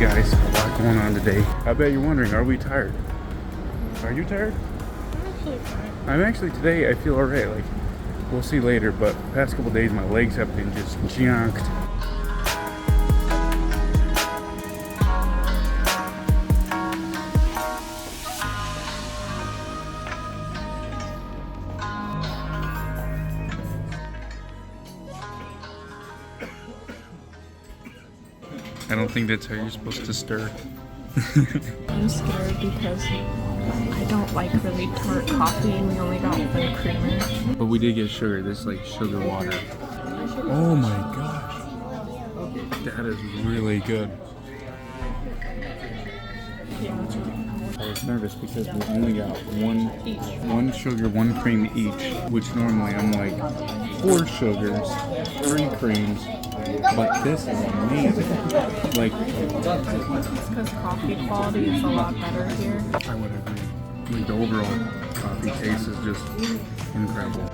guys, a lot going on today. I bet you're wondering, are we tired? Are you tired? I'm actually today, I feel alright. Like, we'll see later, but the past couple days my legs have been just junked. I don't think that's how you're supposed to stir. I'm scared because I don't like really tart coffee and we only got one creamer. But we did get sugar. This is like sugar water. Oh my gosh. That is really good. I was nervous because we only got one sugar, one cream each, which normally I'm like 4 sugars, 3 creams. But this is amazing. Like, It's because coffee quality is a lot better here. I would agree. Like, the overall coffee taste is just incredible.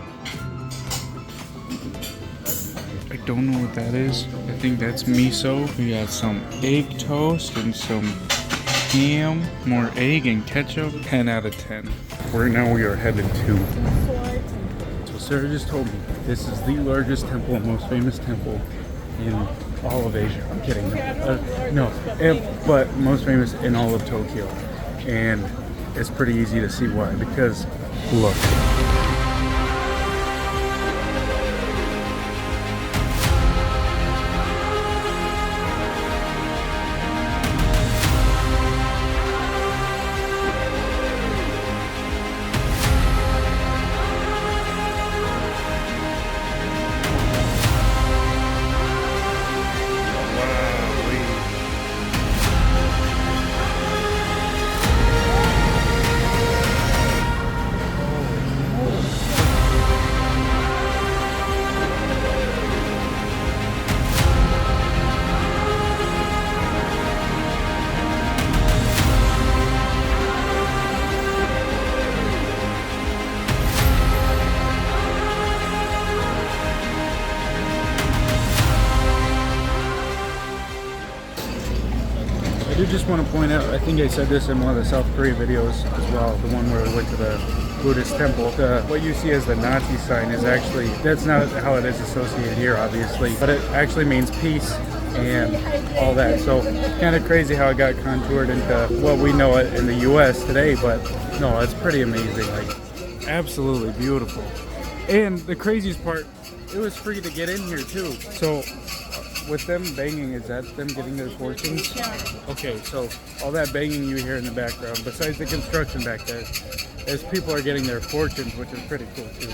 I don't know what that is. I think that's miso. We got some egg toast and some ham, more egg and ketchup. 10 out of 10. Right now we are headed to. So Sarah just told me this is the largest temple, most famous temple in all of Asia. I'm kidding. But most famous in all of Tokyo. And it's pretty easy to see why, because look. I do just want to point out, I think I said this in one of the South Korea videos as well, the one where we went to the Buddhist temple. What you see as the Nazi sign is actually, that's not how it is associated here, obviously, but it actually means peace and all that. So kind of crazy how it got contoured into what we know it in the US today, but no, it's pretty amazing. Like, absolutely beautiful. And the craziest part, it was free to get in here too. So with them banging, is that them getting their fortunes? Yeah. Okay, so all that banging you hear in the background, besides the construction back there, is people are getting their fortunes, which is pretty cool too.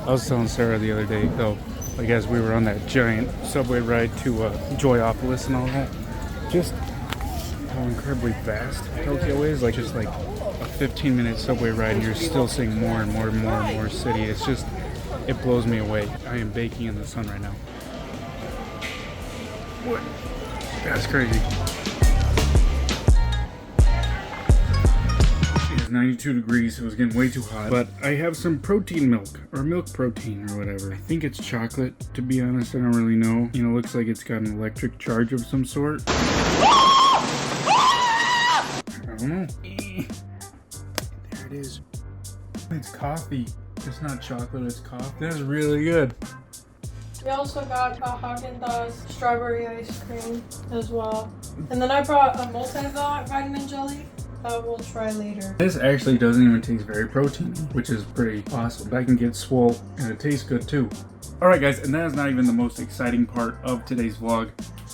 I was telling Sarah the other day, though, like as we were on that giant subway ride to Joyopolis and all that, just how incredibly vast Tokyo is. Like just like a 15-minute subway ride, and you're still seeing more and more and more and more city. It's just, it blows me away. I am baking in the sun right now. What? That's crazy. It is 92 degrees. It was getting way too hot. But I have some protein milk, or milk protein, or whatever. I think it's chocolate, to be honest. I don't really know. You know, it looks like it's got an electric charge of some sort. I don't know. There it is. It's coffee. It's not chocolate, it's coffee. That's really good. We also got a Haagen-Dazs strawberry ice cream as well. And then I brought a multivitamin jelly that we'll try later. This actually doesn't even taste very proteiny, which is pretty awesome. I can get swole and it tastes good too. Alright guys, and that is not even the most exciting part of today's vlog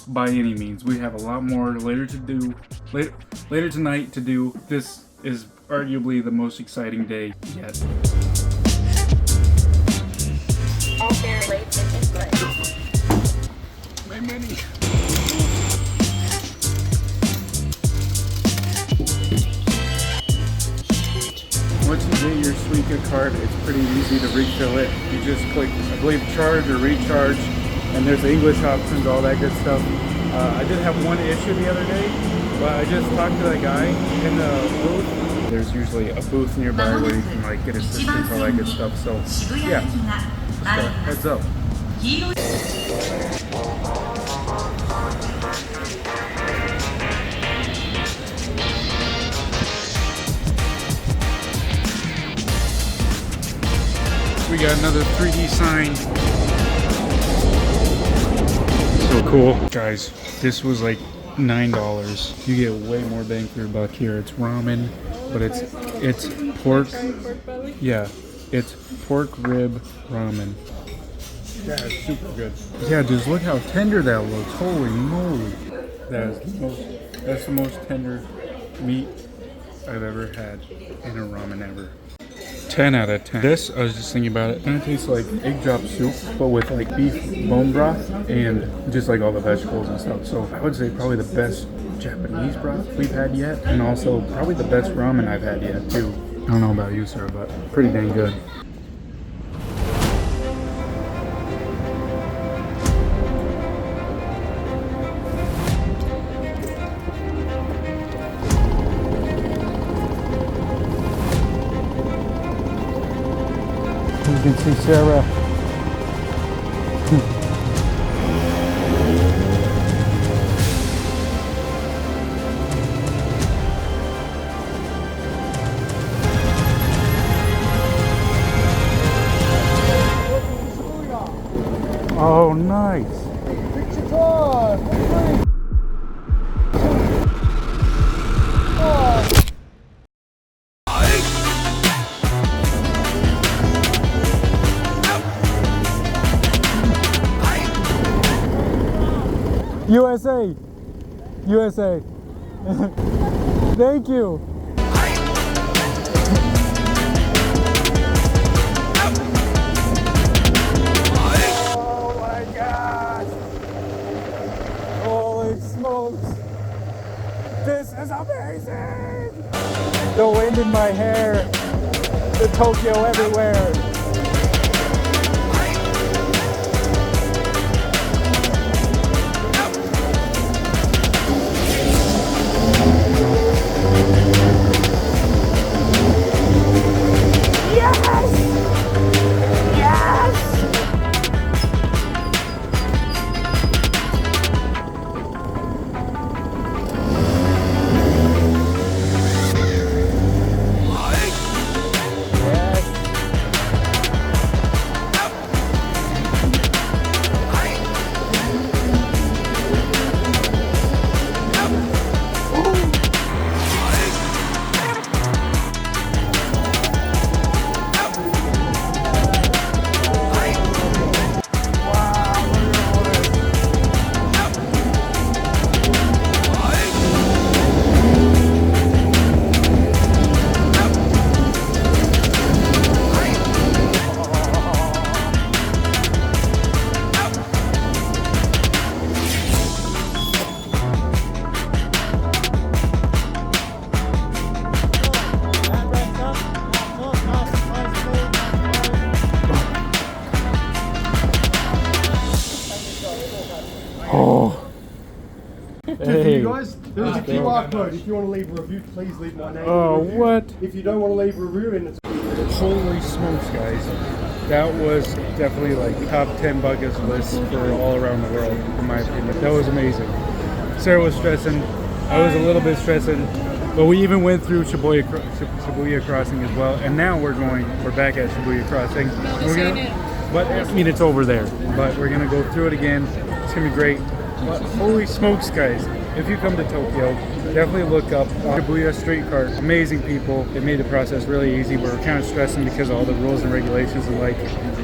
by any means. We have a lot more later tonight to do. This is arguably the most exciting day yet. My money. Once you get your Suica card, it's pretty easy to refill it. You just click, I believe, charge or recharge, and there's the English options, all that good stuff. I did have one issue the other day, but I just talked to that guy in the booth. There's usually a booth nearby where you can like get assistance, all that good stuff. So yeah, just a heads up. We got another 3D sign. So cool. Guys, this was like $9. You get way more bang for your buck here. It's ramen, but it's pork. Yeah, it's pork rib ramen. Yeah, it's super good. Yeah, just look how tender that looks. Holy moly. That's the most tender meat I've ever had in a ramen ever. 10 out of 10. This, I was just thinking about it, kind of tastes like egg drop soup, but with like beef bone broth and just like all the vegetables and stuff. So I would say probably the best Japanese broth we've had yet, and also probably the best ramen I've had yet too. I don't know about you, sir, but pretty dang good. You can see Sarah. Oh, nice. Picture time. USA! USA! Thank you! Oh my gosh! Holy smokes! This is amazing! The wind in my hair, the Tokyo everywhere. Hey. You guys, there's a QR code. If you want to leave a review, please leave my name. Oh, what? If you don't want to leave a review, and it's holy smokes, guys. That was definitely like top 10 bucket lists for all around the world, in my opinion. That was amazing. Sarah was stressing. I was a little bit stressing. But we even went through Shibuya Crossing as well. And now we're back at Shibuya Crossing. But I mean, it's over there. But we're going to go through it again. It's going to be great. But holy smokes, guys. If you come to Tokyo, definitely look up Shibuya streetcar. Amazing people. It made the process really easy. We were kind of stressing because of all the rules and regulations and like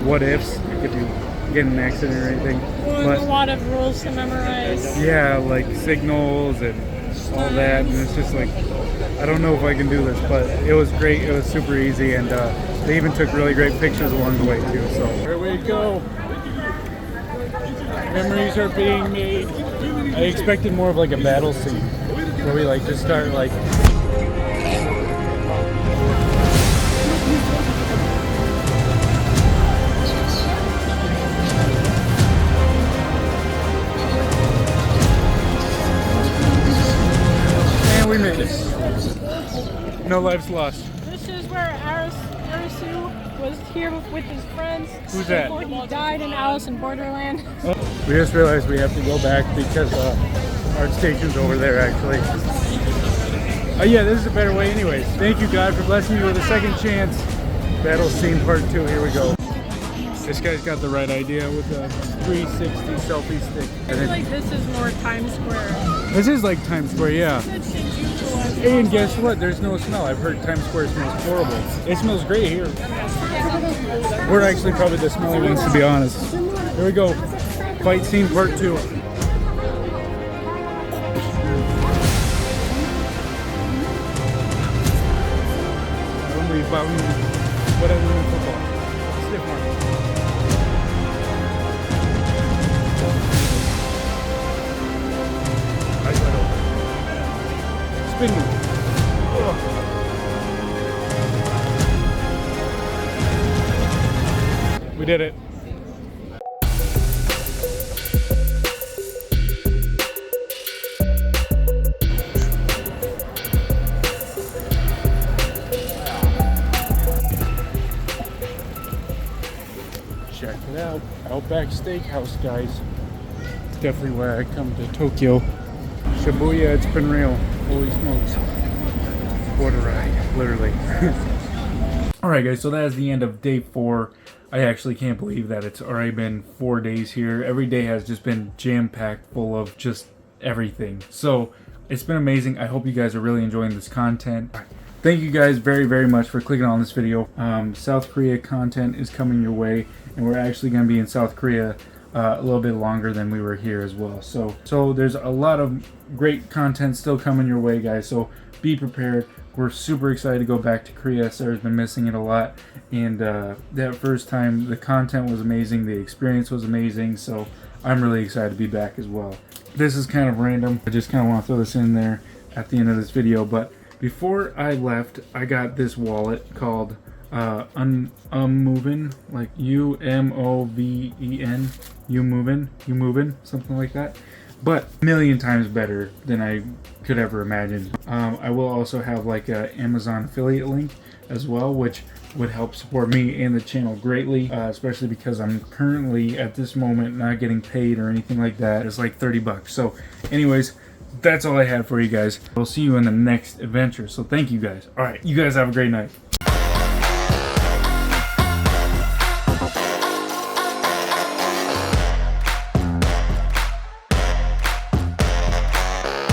what ifs, like if you get in an accident or anything. But a lot of rules to memorize. Yeah, like signals and all that. And it's just like, I don't know if I can do this, but it was great. It was super easy. And they even took really great pictures along the way too. So here we go. Memories are being made. I expected more of like a battle scene where we like just start like. And we made it. No lives lost. This is where Arisu was here with his friends. Who's that? Before he died in Alice in Borderland. We just realized we have to go back because our station's over there actually. Yeah, this is a better way anyways. Thank you God for blessing me with a second chance. Battle scene part 2, here we go. This guy's got the right idea with the 360 selfie stick. I feel like this is more Times Square. This is like Times Square, yeah. It's Shinjuku as well. And guess what? There's no smell. I've heard Times Square smells horrible. It smells great here. We're actually probably the smelly ones, to be honest. Here we go. Fight scene part 2. Whatever in football. Stiff arm. Nice right over. Spin move. We did it. Check it out. Outback Steakhouse, guys. It's definitely where I come to Tokyo. Shibuya, it's been real. Holy smokes. What a ride, literally. Alright guys, so that is the end of day 4. I actually can't believe that it's already been 4 days here. Every day has just been jam-packed full of just everything. So, it's been amazing. I hope you guys are really enjoying this content. Thank you guys very, very much for clicking on this video. South Korea content is coming your way, and we're actually going to be in South Korea a little bit longer than we were here as well. So there's a lot of great content still coming your way, guys. So be prepared. We're super excited to go back to Korea. Sarah's been missing it a lot, and that first time the content was amazing, the experience was amazing. So I'm really excited to be back as well. This is kind of random. I just kind of want to throw this in there at the end of this video, but before I left, I got this wallet called Movin', like U-M-O-V-E-N, You-Movin', something like that. But a million times better than I could ever imagine. I will also have like a Amazon affiliate link as well, which would help support me and the channel greatly, especially because I'm currently at this moment not getting paid or anything like that. It's like 30 bucks. So anyways, that's all I had for you guys. We'll see you in the next adventure. So thank you guys. All right, you guys have a great night.